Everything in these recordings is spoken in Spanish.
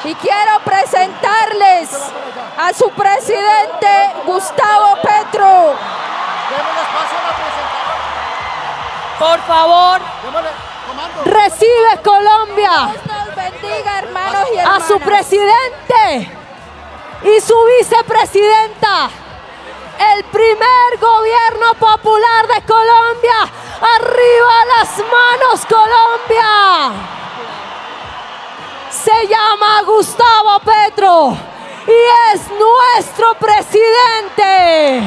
Y quiero presentarles a su presidente, Gustavo Petro. Démosle espacio a la presentación. Por favor, Démosle, comando. recibe Colombia Dios nos bendiga, hermanos y a hermanas. su presidente y su vicepresidenta. El primer gobierno popular de Colombia. ¡Arriba las manos, Colombia! Se llama Gustavo Petro y es nuestro presidente.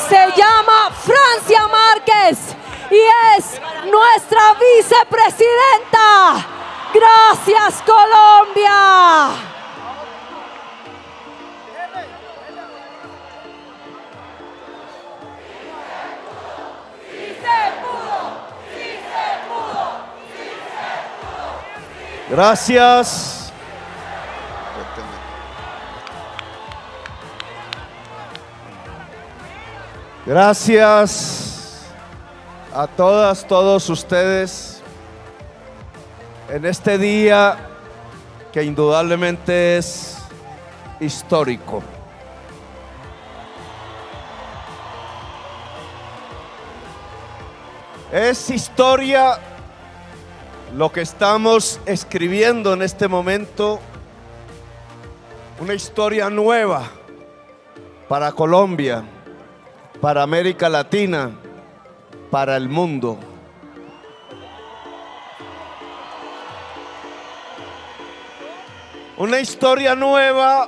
Se llama Francia Márquez y es nuestra vicepresidenta. Gracias, Colombia. Gracias. Gracias a todas, todos ustedes en este día que indudablemente es histórico. Es historia lo que estamos escribiendo en este momento, una historia nueva para Colombia, para América Latina, para el mundo. Una historia nueva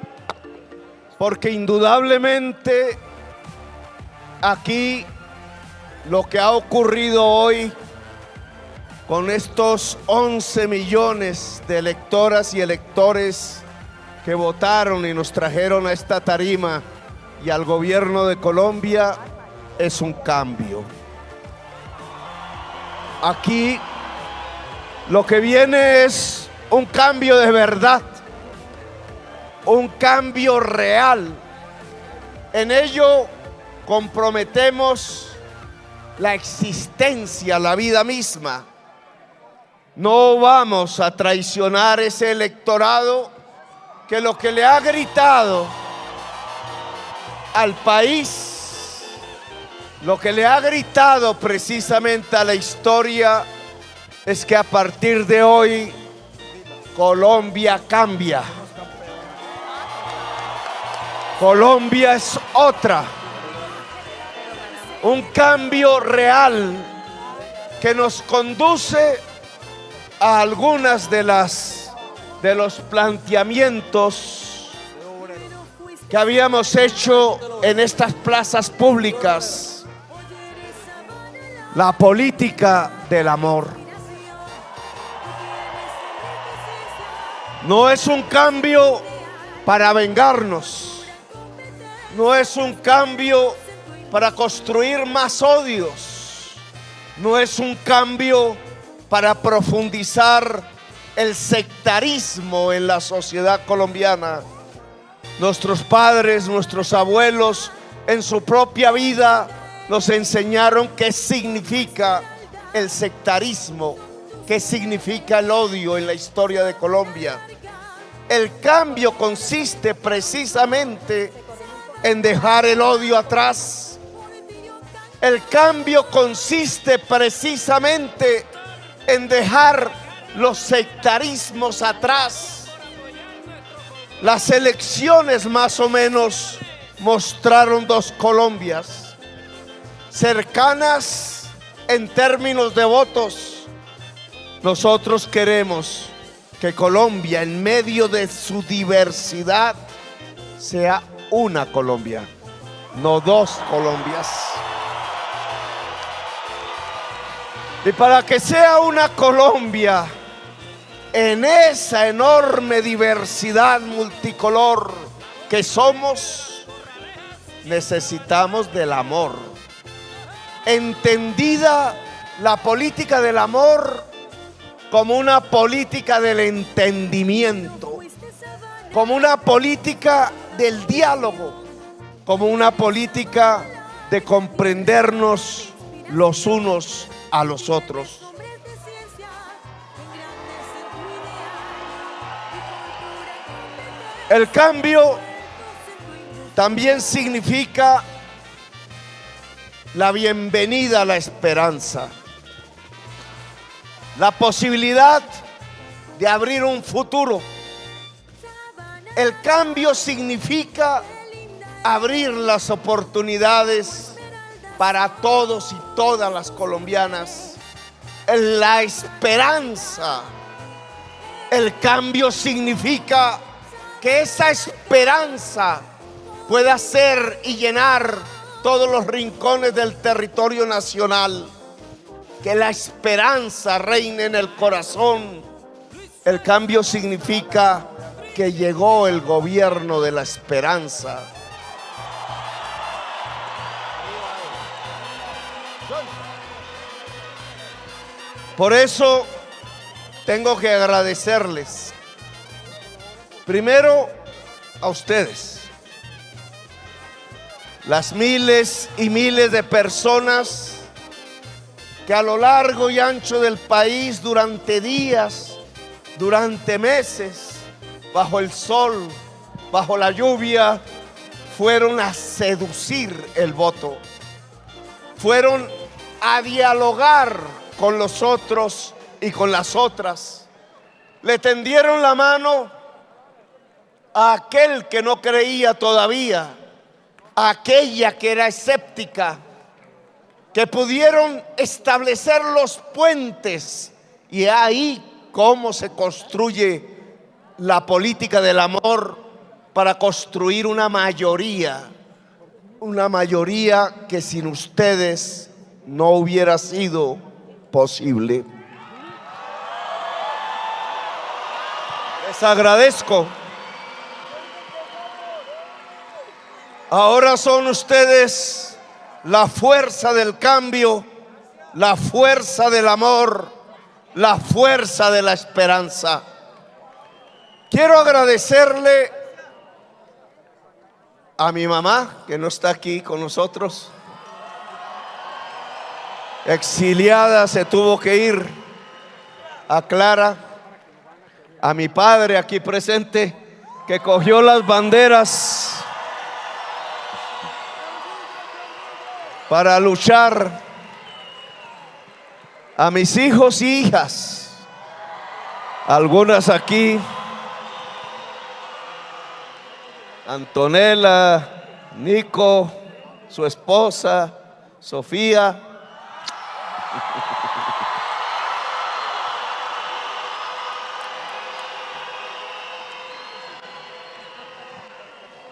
porque indudablemente aquí lo que ha ocurrido hoy con estos 11 millones de electoras y electores que votaron y nos trajeron a esta tarima y al gobierno de Colombia es un cambio. Aquí lo que viene es un cambio de verdad, un cambio real. En ello comprometemos la existencia, la vida misma. No vamos a traicionar ese electorado que lo que le ha gritado al país, lo que le ha gritado precisamente a la historia es que a partir de hoy Colombia cambia. Colombia es otra. Un cambio real que nos conduce a algunas de los planteamientos que habíamos hecho en estas plazas públicas. La política del amor. No es un cambio para vengarnos. No es un cambio para construir más odios. No es un cambio para profundizar el sectarismo en la sociedad colombiana. Nuestros padres, nuestros abuelos, en su propia vida nos enseñaron qué significa el sectarismo, qué significa el odio en la historia de Colombia. El cambio consiste precisamente en dejar el odio atrás. El cambio consiste precisamente en dejar los sectarismos atrás. Las elecciones más o menos mostraron dos Colombias cercanas en términos de votos. Nosotros queremos que Colombia, en medio de su diversidad, sea una Colombia, no dos Colombias. Y para que sea una Colombia en esa enorme diversidad multicolor que somos, necesitamos del amor. Entendida la política del amor como una política del entendimiento, como una política del diálogo, como una política de comprendernos los unos a los otros. El cambio también significa la bienvenida a la esperanza, la posibilidad de abrir un futuro. El cambio significa abrir las oportunidades para todos y todas las colombianas. La esperanza. El cambio significa que esa esperanza pueda ser y llenar todos los rincones del territorio nacional. Que la esperanza reine en el corazón. El cambio significa que llegó el gobierno de la esperanza. Por eso tengo que agradecerles primero a ustedes, las miles y miles de personas que a lo largo y ancho del país, durante días, durante meses, bajo el sol, bajo la lluvia, fueron a seducir el voto, fueron a dialogar con los otros y con las otras, le tendieron la mano a aquel que no creía todavía, a aquella que era escéptica, que pudieron establecer los puentes, y ahí cómo se construye la política del amor para construir una mayoría que sin ustedes no hubiera sido posible. Les agradezco. Ahora son ustedes la fuerza del cambio, la fuerza del amor, la fuerza de la esperanza. Quiero agradecerle a mi mamá, que no está aquí con nosotros, exiliada, se tuvo que ir, a Clara, a mi padre aquí presente, que cogió las banderas para luchar, a mis hijos y hijas, algunas aquí, Antonella, Nico, su esposa, Sofía.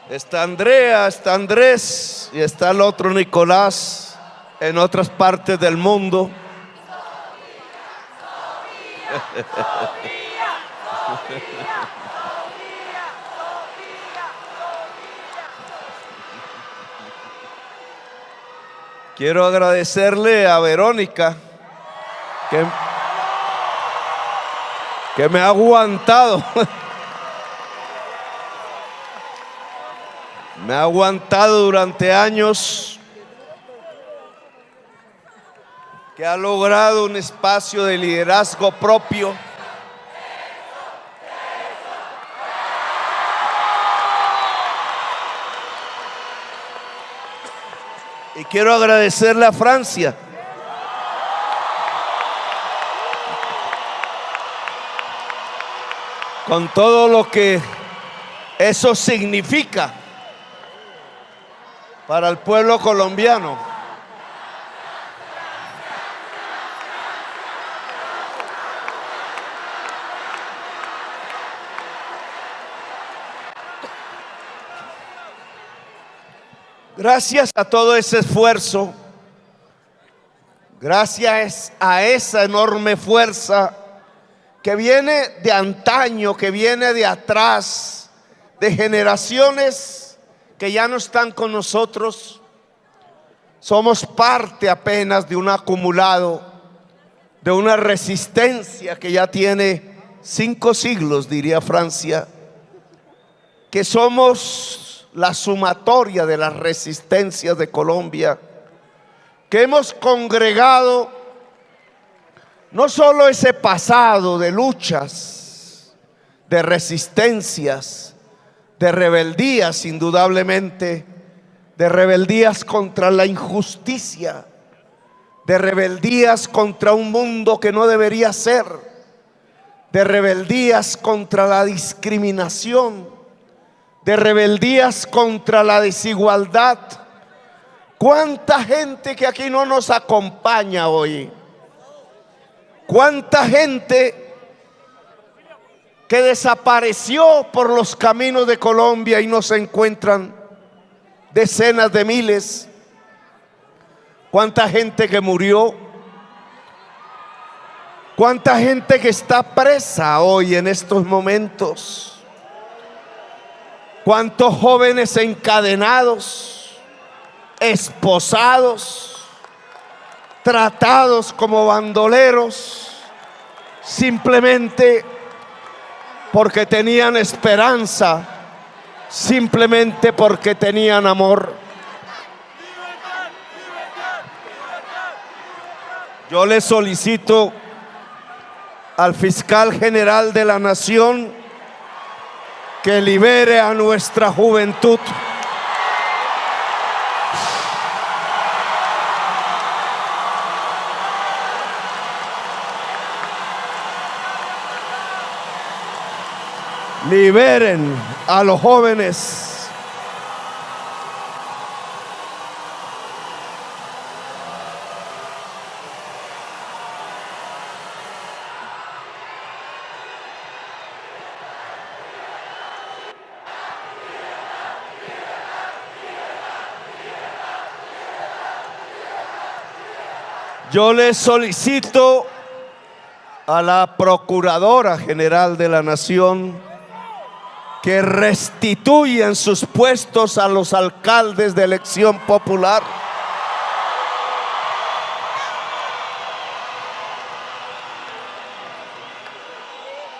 Está Andrea, está Andrés y está el otro Nicolás en otras partes del mundo. Quiero agradecerle a Verónica que me ha aguantado. Me ha aguantado durante años, que ha logrado un espacio de liderazgo propio. Y quiero agradecerle a Francia, con todo lo que eso significa para el pueblo colombiano. Gracias a todo ese esfuerzo, gracias a esa enorme fuerza que viene de antaño, que viene de atrás, de generaciones que ya no están con nosotros, somos parte apenas de un acumulado, de una resistencia que ya tiene 5 siglos, diría Francia, que somos la sumatoria de las resistencias de Colombia, que hemos congregado no solo ese pasado de luchas, de resistencias, de rebeldías, indudablemente, de rebeldías contra la injusticia, de rebeldías contra un mundo que no debería ser, de rebeldías contra la discriminación, de rebeldías contra la desigualdad. ¿Cuánta gente que aquí no nos acompaña hoy? ¿Cuánta gente que desapareció por los caminos de Colombia y no se encuentran? Decenas de miles. ¿Cuánta gente que murió? ¿Cuánta gente que está presa hoy en estos momentos? ¿Cuántos jóvenes encadenados, esposados, tratados como bandoleros, simplemente porque tenían esperanza, simplemente porque tenían amor? Yo le solicito al fiscal general de la nación que libere a nuestra juventud. Liberen a los jóvenes. Yo le solicito a la Procuradora General de la Nación que restituyan sus puestos a los alcaldes de elección popular.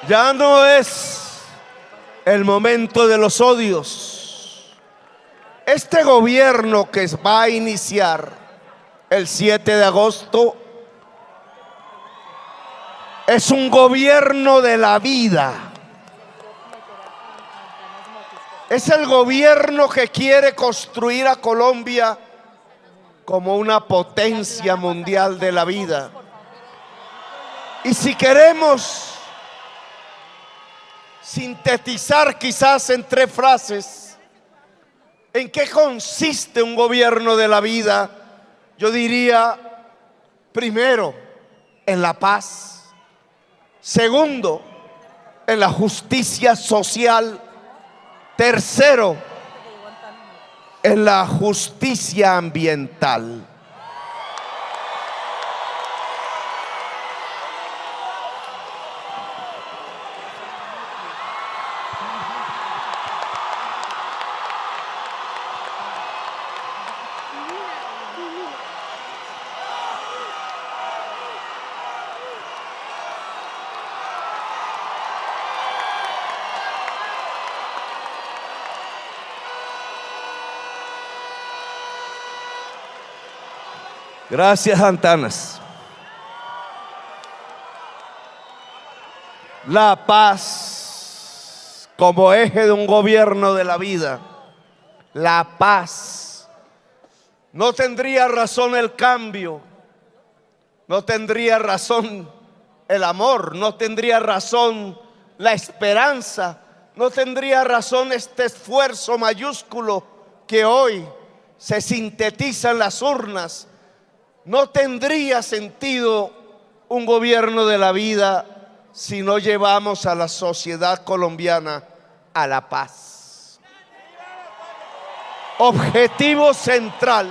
Ya no es el momento de los odios. Este gobierno que va a iniciar el 7 de agosto es un gobierno de la vida. Es el gobierno que quiere construir a Colombia como una potencia mundial de la vida. Y si queremos sintetizar quizás en 3 frases en qué consiste un gobierno de la vida, yo diría: primero, en la paz; segundo, en la justicia social; tercero, en la justicia ambiental. Gracias, Antanas. La paz como eje de un gobierno de la vida. La paz. No tendría razón el cambio, no tendría razón el amor, no tendría razón la esperanza, no tendría razón este esfuerzo mayúsculo que hoy se sintetiza en las urnas. No tendría sentido un gobierno de la vida si no llevamos a la sociedad colombiana a la paz. Objetivo central.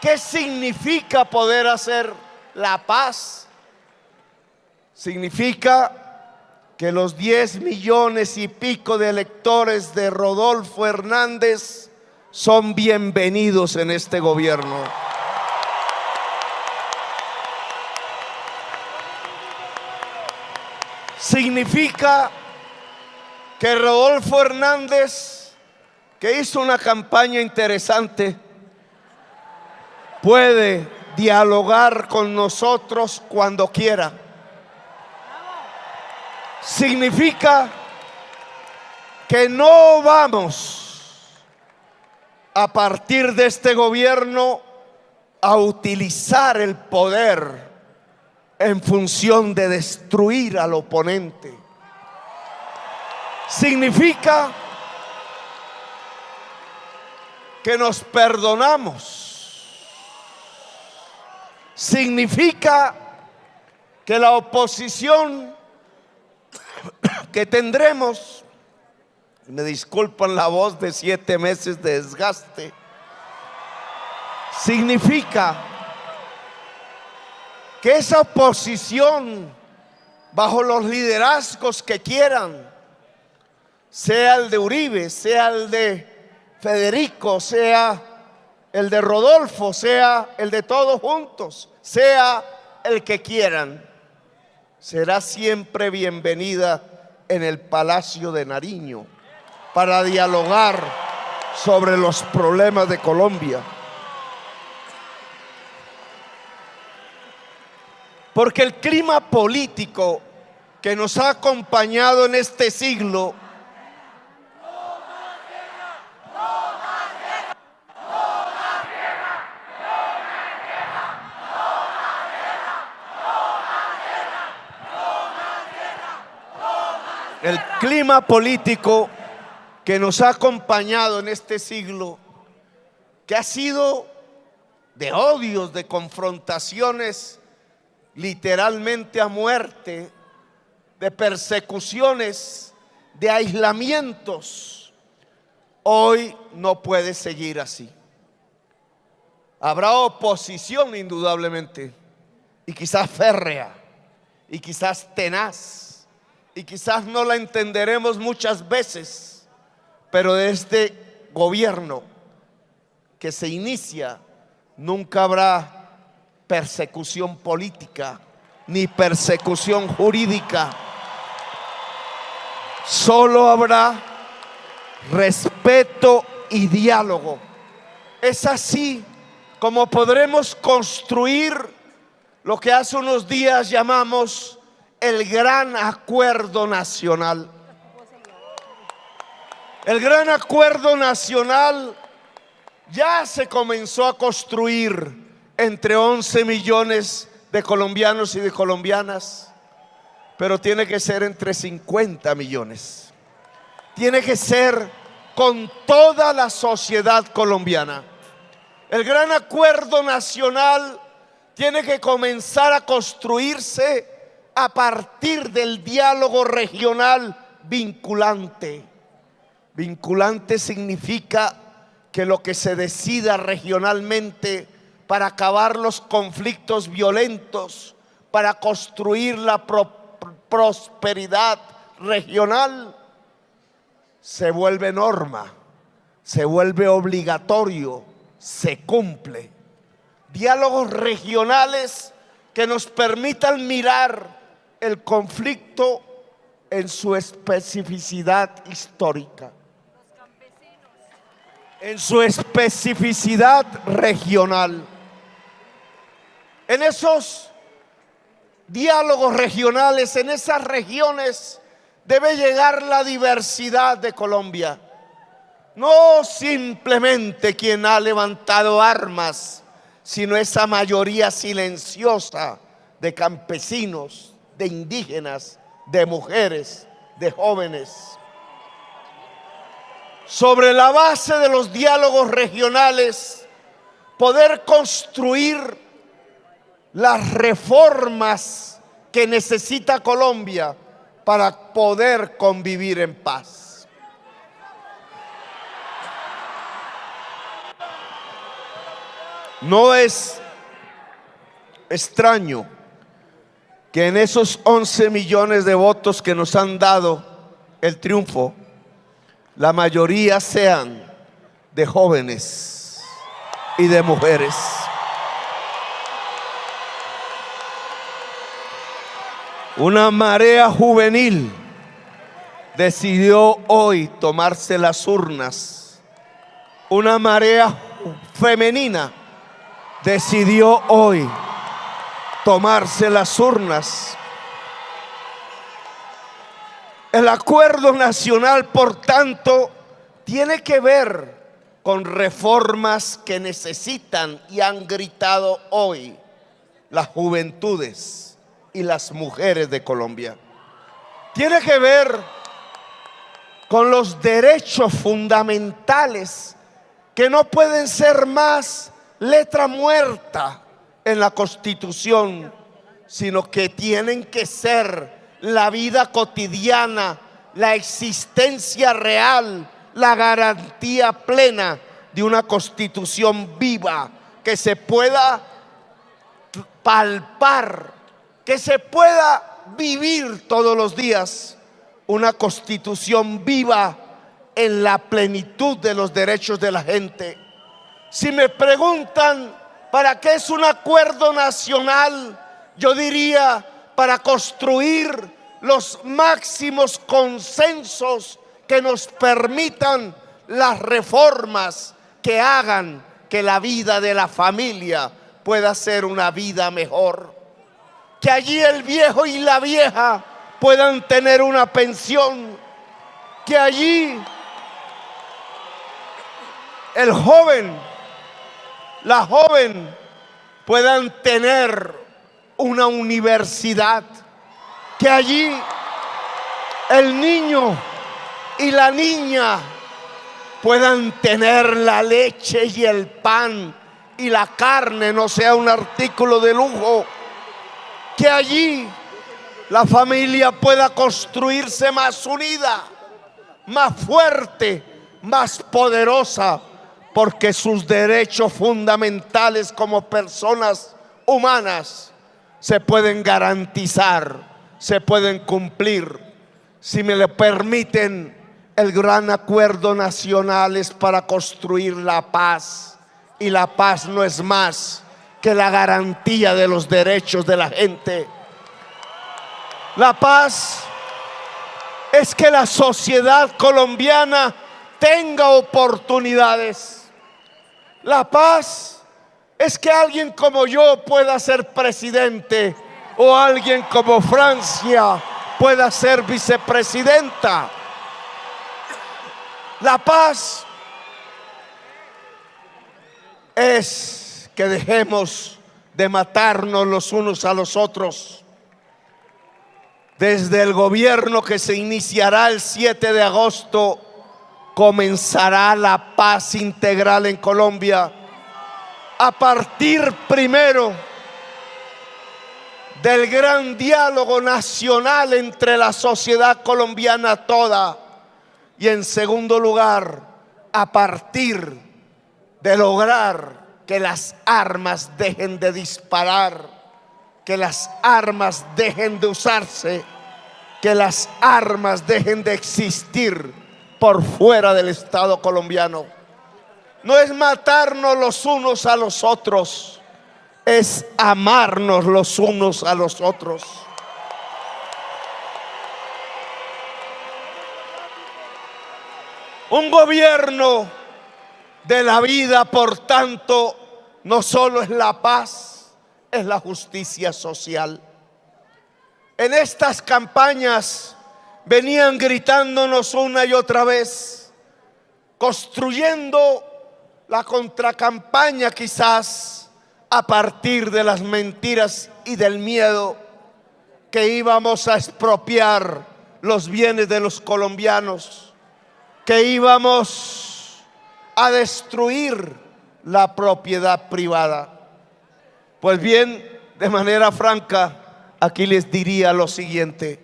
¿Qué significa poder hacer la paz? Significa que los 10 millones y pico de electores de Rodolfo Hernández son bienvenidos en este gobierno. Significa que Rodolfo Hernández, que hizo una campaña interesante, puede dialogar con nosotros cuando quiera. Significa que no vamos a partir de este gobierno a utilizar el poder en función de destruir al oponente. Significa que nos perdonamos. Significa que la oposición que tendremos, me disculpan la voz de 7 meses de desgaste, significa que esa oposición, bajo los liderazgos que quieran, sea el de Uribe, sea el de Federico, sea el de Rodolfo, sea el de todos juntos, sea el que quieran, será siempre bienvenida en el Palacio de Nariño para dialogar sobre los problemas de Colombia. Porque el clima político que nos ha acompañado en este siglo el clima político que nos ha acompañado en este siglo, que ha sido de odios, de confrontaciones literalmente a muerte, de persecuciones, de aislamientos, hoy no puede seguir así. Habrá oposición indudablemente, y quizás férrea, y quizás tenaz, y quizás no la entenderemos muchas veces, pero de este gobierno que se inicia nunca habrá persecución política ni persecución jurídica. Solo habrá respeto y diálogo. Es así como podremos construir lo que hace unos días llamamos el gran acuerdo nacional. El gran acuerdo nacional ya se comenzó a construir entre 11 millones de colombianos y de colombianas, pero tiene que ser entre 50 millones. Tiene que ser con toda la sociedad colombiana. El gran acuerdo nacional tiene que comenzar a construirse a partir del diálogo regional vinculante. Vinculante significa que lo que se decida regionalmente para acabar los conflictos violentos, para construir la prosperidad regional, se vuelve norma, se vuelve obligatorio, se cumple. Diálogos regionales que nos permitan mirar el conflicto en su especificidad histórica, en su especificidad regional. En esos diálogos regionales, en esas regiones, debe llegar la diversidad de Colombia. No simplemente quien ha levantado armas, sino esa mayoría silenciosa de campesinos, de indígenas, de mujeres, de jóvenes. Sobre la base de los diálogos regionales, poder construir las reformas que necesita Colombia para poder convivir en paz. No es extraño que en esos 11 millones de votos que nos han dado el triunfo, la mayoría sean de jóvenes y de mujeres. Una marea juvenil decidió hoy tomarse las urnas. Una marea femenina decidió hoy tomarse las urnas. El acuerdo nacional, por tanto, tiene que ver con reformas que necesitan y han gritado hoy las juventudes y las mujeres de Colombia. Tiene que ver con los derechos fundamentales que no pueden ser más letra muerta en la Constitución, sino que tienen que ser la vida cotidiana, la existencia real, la garantía plena de una Constitución viva que se pueda palpar, que se pueda vivir todos los días. Una Constitución viva en la plenitud de los derechos de la gente. Si me preguntan para qué es un acuerdo nacional, yo diría para construir los máximos consensos que nos permitan las reformas que hagan que la vida de la familia pueda ser una vida mejor. Que allí el viejo y la vieja puedan tener una pensión. Que allí el joven, la joven puedan tener una universidad. Que allí el niño y la niña puedan tener la leche y el pan y la carne no sea un artículo de lujo. Que allí la familia pueda construirse más unida, más fuerte, más poderosa, porque sus derechos fundamentales como personas humanas se pueden garantizar, se pueden cumplir. Si me lo permiten, el gran acuerdo nacional es para construir la paz, y la paz no es más que la garantía de los derechos de la gente. La paz es que la sociedad colombiana tenga oportunidades. La paz es que alguien como yo pueda ser presidente, o alguien como Francia pueda ser vicepresidenta. La paz es que dejemos de matarnos los unos a los otros. Desde el gobierno que se iniciará el 7 de agosto, comenzará la paz integral en Colombia. A partir primero del gran diálogo nacional entre la sociedad colombiana toda, y en segundo lugar, a partir de lograr que las armas dejen de disparar, que las armas dejen de usarse, que las armas dejen de existir por fuera del Estado colombiano. No es matarnos los unos a los otros, es amarnos los unos a los otros. Un gobierno de la vida, por tanto, no solo es la paz, es la justicia social. En estas campañas venían gritándonos una y otra vez, construyendo la contracampaña quizás a partir de las mentiras y del miedo, que íbamos a expropiar los bienes de los colombianos, que íbamos a destruir la propiedad privada. Pues bien, de manera franca, aquí les diría lo siguiente: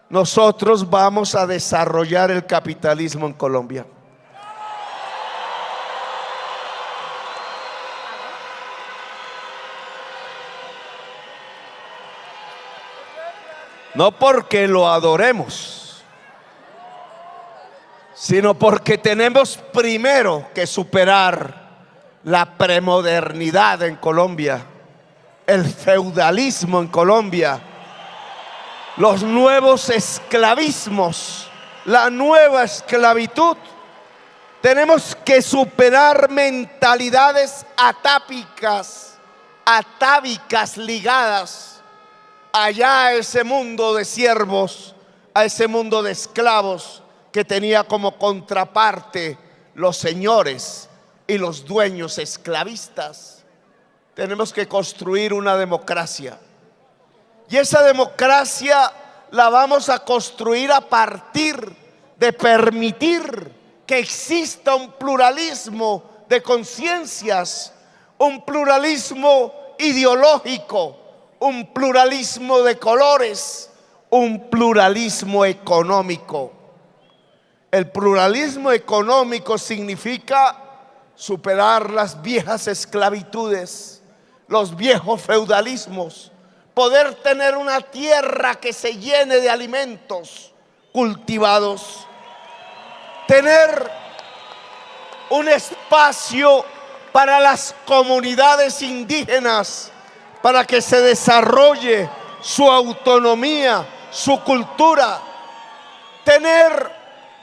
nosotros vamos a desarrollar el capitalismo en Colombia. No porque lo adoremos, sino porque tenemos primero que superar la premodernidad en Colombia, el feudalismo en Colombia, los nuevos esclavismos, la nueva esclavitud. Tenemos que superar mentalidades atávicas ligadas allá a ese mundo de siervos, a ese mundo de esclavos que tenía como contraparte los señores y los dueños esclavistas. Tenemos que construir una democracia. Y esa democracia la vamos a construir a partir de permitir que exista un pluralismo de conciencias, un pluralismo ideológico, un pluralismo de colores, un pluralismo económico. El pluralismo económico significa superar las viejas esclavitudes, los viejos feudalismos, poder tener una tierra que se llene de alimentos cultivados, tener un espacio para las comunidades indígenas, para que se desarrolle su autonomía, su cultura, tener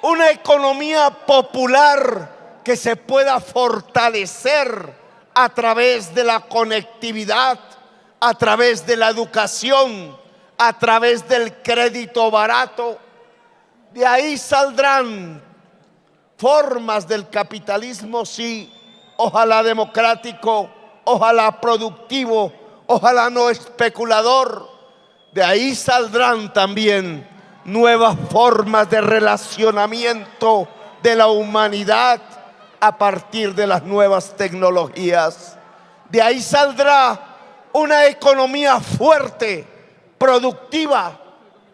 una economía popular que se pueda fortalecer a través de la conectividad, a través de la educación, a través del crédito barato. De ahí saldrán formas del capitalismo, sí, ojalá democrático, ojalá productivo, ojalá no especulador. De ahí saldrán también nuevas formas de relacionamiento de la humanidad a partir de las nuevas tecnologías. De ahí saldrá una economía fuerte, productiva.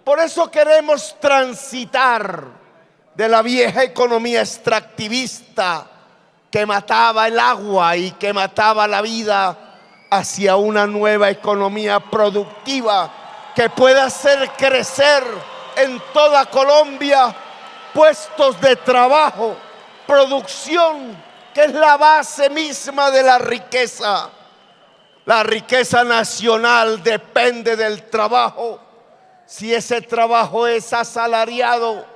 Por eso queremos transitar de la vieja economía extractivista que mataba el agua y que mataba la vida hacia una nueva economía productiva que pueda hacer crecer en toda Colombia puestos de trabajo, producción, que es la base misma de la riqueza. La riqueza nacional depende del trabajo. Si ese trabajo es asalariado,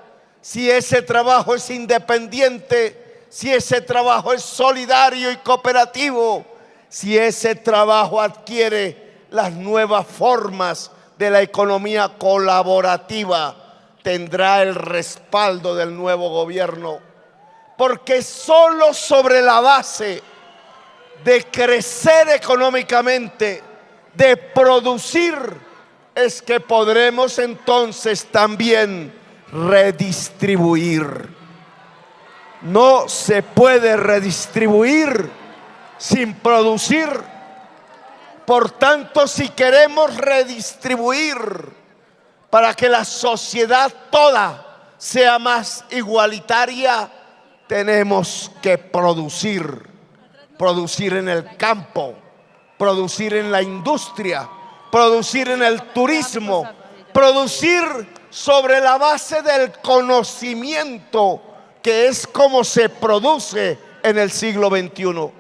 si ese trabajo es independiente, si ese trabajo es solidario y cooperativo, si ese trabajo adquiere las nuevas formas de la economía colaborativa, tendrá el respaldo del nuevo gobierno. Porque solo sobre la base de crecer económicamente, de producir, es que podremos entonces también redistribuir. No se puede redistribuir sin producir. Por tanto, si queremos redistribuir para que la sociedad toda sea más igualitaria, tenemos que producir. Producir en el campo, producir en la industria, producir en el turismo, producir sobre la base del conocimiento, que es como se produce en el siglo XXI.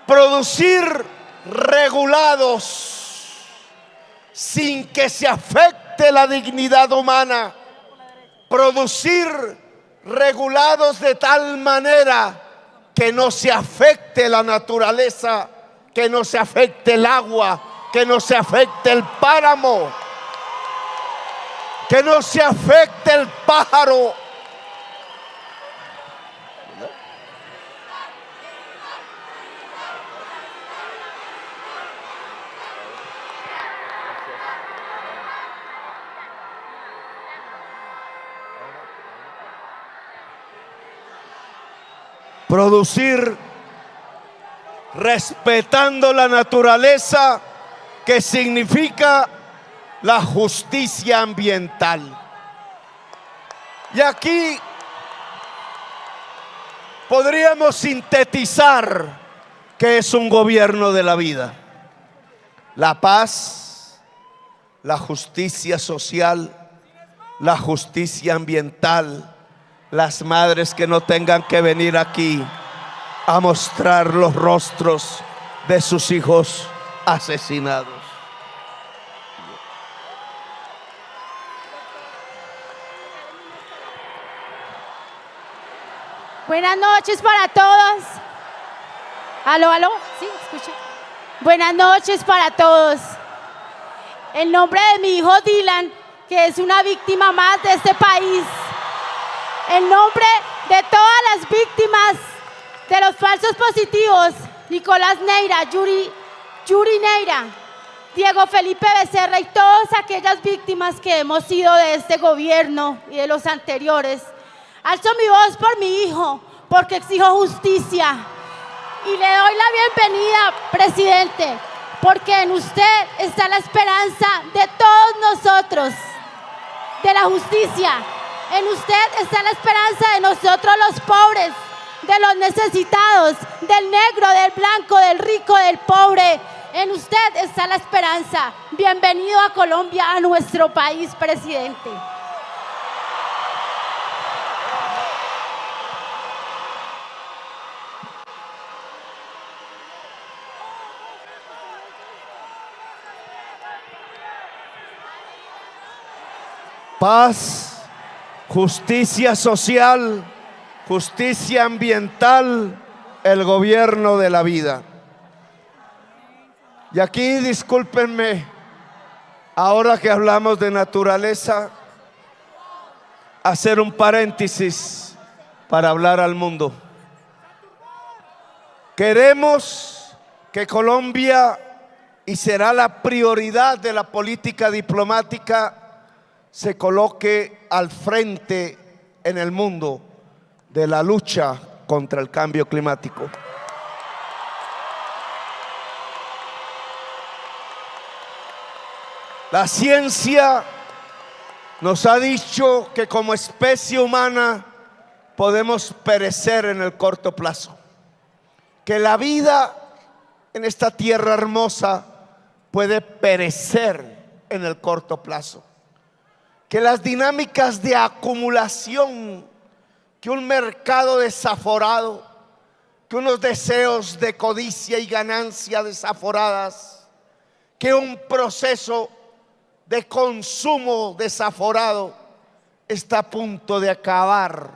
Producir regulados sin que se afecte la dignidad humana. Producir regulados de tal manera que no se afecte la naturaleza, que no se afecte el agua, que no se afecte el páramo, que no se afecte el pájaro. Producir respetando la naturaleza, que significa la justicia ambiental. Y aquí podríamos sintetizar qué es un gobierno de la vida: la paz, la justicia social, la justicia ambiental. Las madres que no tengan que venir aquí a mostrar los rostros de sus hijos asesinados. Buenas noches para todos. Aló, aló, sí, escuché. Buenas noches para todos. El nombre de mi hijo Dylan que es una víctima más de este país. En nombre de todas las víctimas de los falsos positivos, Nicolás Neira, Yuri Neira, Diego Felipe Becerra y todas aquellas víctimas que hemos sido de este gobierno y de los anteriores, alzo mi voz por mi hijo, porque exijo justicia. Y le doy la bienvenida, presidente, porque en usted está la esperanza de todos nosotros, de la justicia. En usted está la esperanza de nosotros los pobres, de los necesitados, del negro, del blanco, del rico, del pobre. En usted está la esperanza. Bienvenido a Colombia, a nuestro país, presidente. Paz, justicia social, justicia ambiental, el gobierno de la vida. Y aquí discúlpenme, ahora que hablamos de naturaleza, hacer un paréntesis para hablar al mundo. Queremos que Colombia, y será la prioridad de la política diplomática, se coloque al frente en el mundo de la lucha contra el cambio climático. La ciencia nos ha dicho que como especie humana podemos perecer en el corto plazo, que la vida en esta tierra hermosa puede perecer en el corto plazo, que las dinámicas de acumulación, que un mercado desaforado, que unos deseos de codicia y ganancia desaforadas, que un proceso de consumo desaforado está a punto de acabar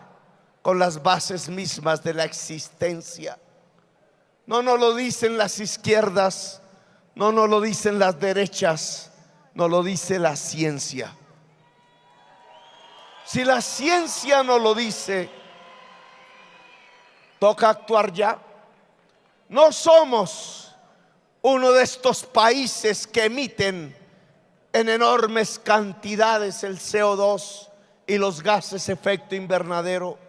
con las bases mismas de la existencia. No nos lo dicen las izquierdas, no nos lo dicen las derechas, nos lo dice la ciencia. Si la ciencia no lo dice, toca actuar ya. No somos uno de estos países que emiten en enormes cantidades el CO2 y los gases efecto invernadero,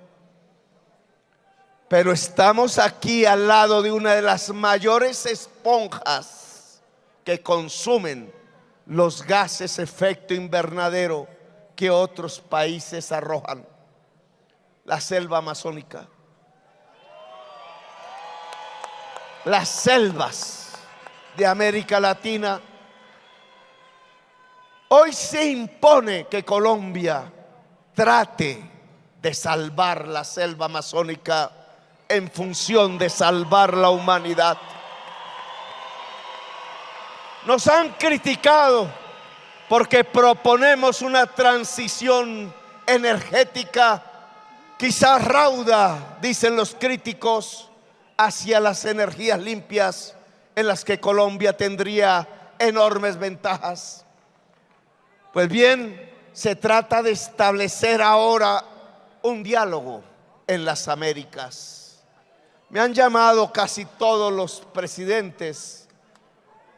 pero estamos aquí al lado de una de las mayores esponjas que consumen los gases efecto invernadero que otros países arrojan: la selva amazónica. Las selvas de América Latina. Hoy se impone que Colombia trate de salvar la selva amazónica en función de salvar la humanidad. Nos han criticado porque proponemos una transición energética quizás rauda, dicen los críticos, hacia las energías limpias, en las que Colombia tendría enormes ventajas. Pues bien, se trata de establecer ahora un diálogo en las Américas. Me han llamado casi todos los presidentes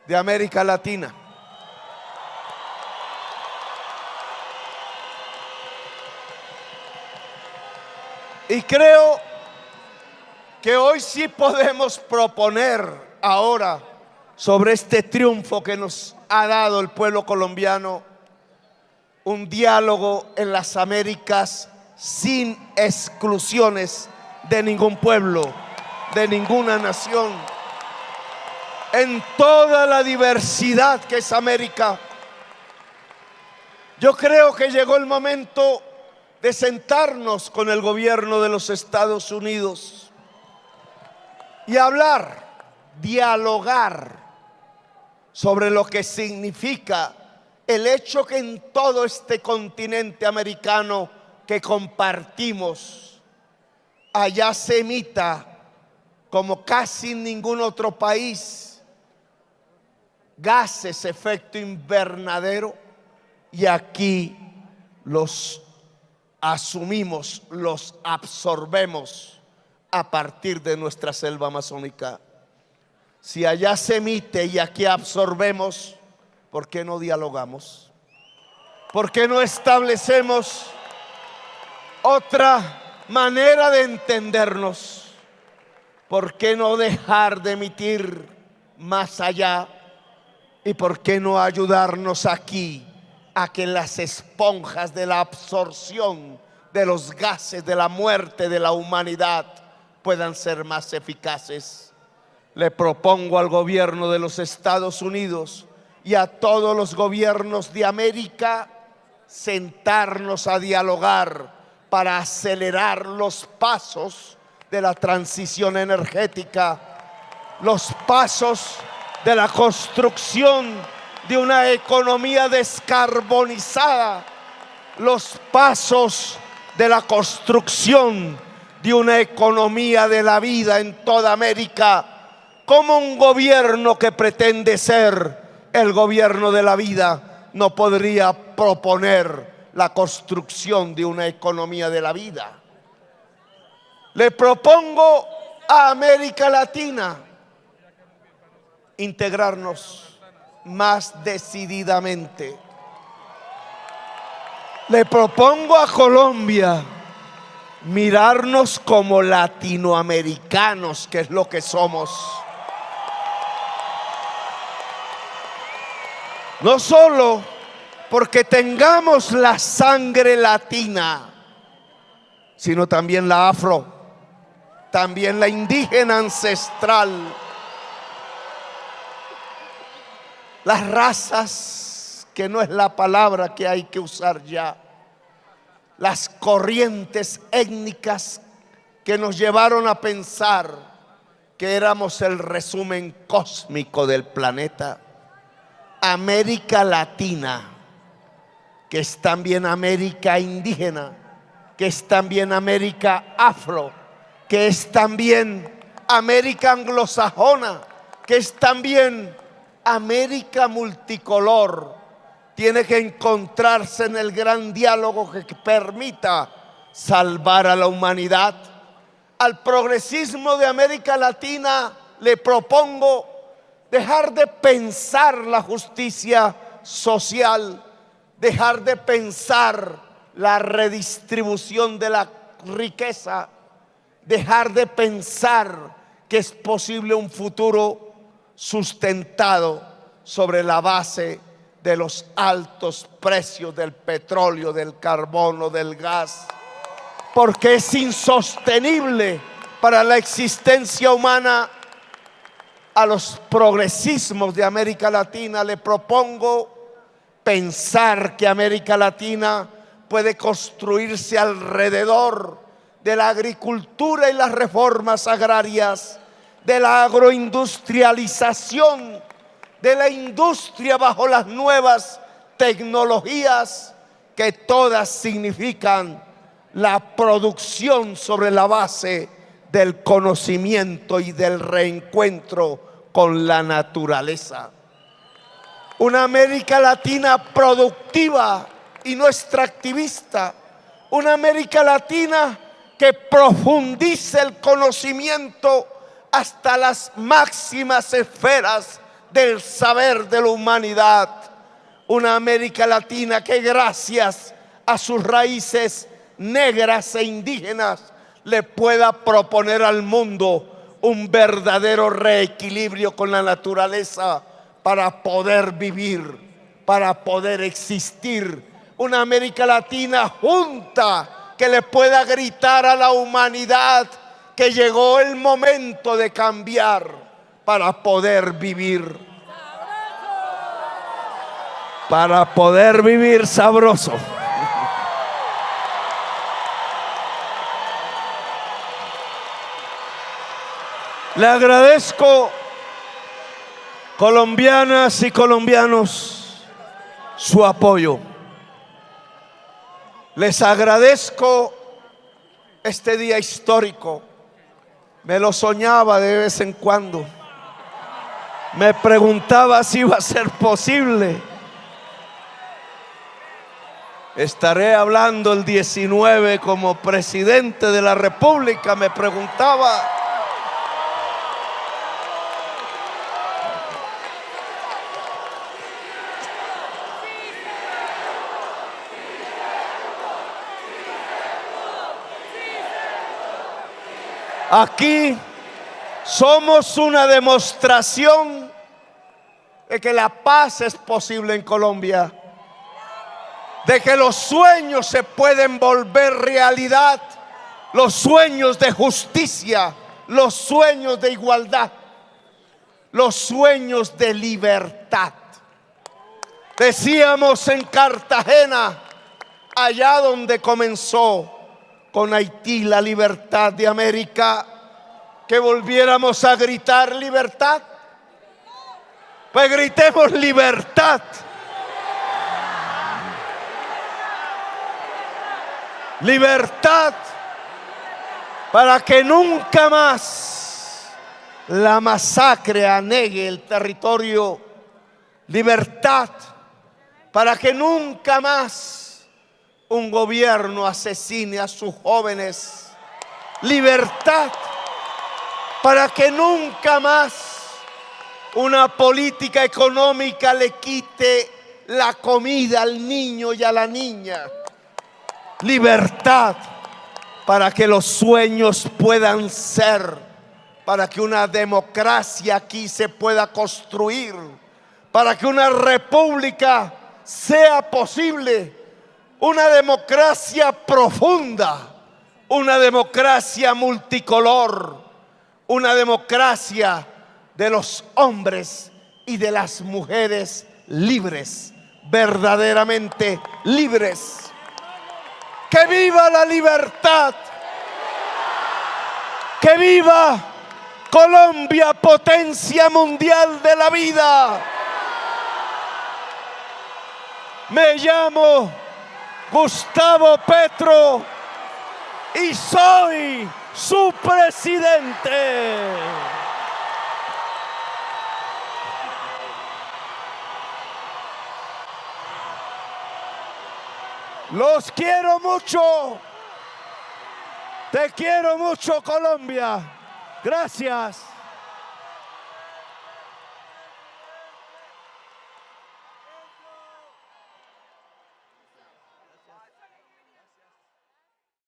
de América Latina. Y creo que hoy sí podemos proponer ahora, sobre este triunfo que nos ha dado el pueblo colombiano, un diálogo en las Américas sin exclusiones de ningún pueblo, de ninguna nación, en toda la diversidad que es América. Yo creo que llegó el momento de sentarnos con el gobierno de los Estados Unidos y hablar, dialogar sobre lo que significa el hecho que en todo este continente americano que compartimos, allá se emita, como casi en ningún otro país, gases efecto invernadero y aquí los asumimos, los absorbemos a partir de nuestra selva amazónica. Si allá se emite y aquí absorbemos, ¿por qué no dialogamos? ¿Por qué no establecemos otra manera de entendernos? ¿Por qué no dejar de emitir más allá? ¿Y por qué no ayudarnos aquí a que las esponjas de la absorción de los gases de la muerte de la humanidad puedan ser más eficaces? Le propongo al gobierno de los Estados Unidos y a todos los gobiernos de América sentarnos a dialogar para acelerar los pasos de la transición energética, los pasos de la construcción de una economía descarbonizada, los pasos de la construcción de una economía de la vida en toda América. Como un gobierno que pretende ser el gobierno de la vida no podría proponer la construcción de una economía de la vida. Le propongo a América Latina integrarnos más decididamente. Le propongo a Colombia mirarnos como latinoamericanos, que es lo que somos. No solo porque tengamos la sangre latina, sino también la afro, también la indígena ancestral. Las razas, que no es la palabra que hay que usar ya, las corrientes étnicas que nos llevaron a pensar que éramos el resumen cósmico del planeta. América Latina, que es también América indígena, que es también América afro, que es también América anglosajona, que es también América multicolor, tiene que encontrarse en el gran diálogo que permita salvar a la humanidad. Al progresismo de América Latina le propongo dejar de pensar la justicia social, dejar de pensar la redistribución de la riqueza, dejar de pensar que es posible un futuro sustentado sobre la base de los altos precios del petróleo, del carbono, del gas, porque es insostenible para la existencia humana. A los progresismos de América Latina le propongo pensar que América Latina puede construirse alrededor de la agricultura y las reformas agrarias, de la agroindustrialización, de la industria bajo las nuevas tecnologías, que todas significan la producción sobre la base del conocimiento y del reencuentro con la naturaleza. Una América Latina productiva y no extractivista. Una América Latina que profundice el conocimiento hasta las máximas esferas del saber de la humanidad. Una América Latina que gracias a sus raíces negras e indígenas le pueda proponer al mundo un verdadero reequilibrio con la naturaleza para poder vivir, para poder existir. Una América Latina junta que le pueda gritar a la humanidad que llegó el momento de cambiar para poder vivir. Para poder vivir sabroso. Le agradezco, colombianas y colombianos, su apoyo. Les agradezco este día histórico. Me lo soñaba de vez en cuando. Me preguntaba si iba a ser posible. Estaré hablando el 19 como presidente de la República, me preguntaba. Aquí somos una demostración de que la paz es posible en Colombia, de que los sueños se pueden volver realidad, los sueños de justicia, los sueños de igualdad, los sueños de libertad. Decíamos en Cartagena, allá donde comenzó con Haití la libertad de América, que volviéramos a gritar libertad. Pues gritemos libertad. Libertad para que nunca más la masacre anegue el territorio. Libertad para que nunca más un gobierno asesine a sus jóvenes. Libertad para que nunca más una política económica le quite la comida al niño y a la niña. Libertad para que los sueños puedan ser, para que una democracia aquí se pueda construir, para que una república sea posible, una democracia profunda, una democracia multicolor, una democracia de los hombres y de las mujeres libres, verdaderamente libres. ¡Que viva la libertad! ¡Que viva Colombia, potencia mundial de la vida! Me llamo Gustavo Petro y soy su presidente. Los quiero mucho. Te quiero mucho, Colombia. Gracias.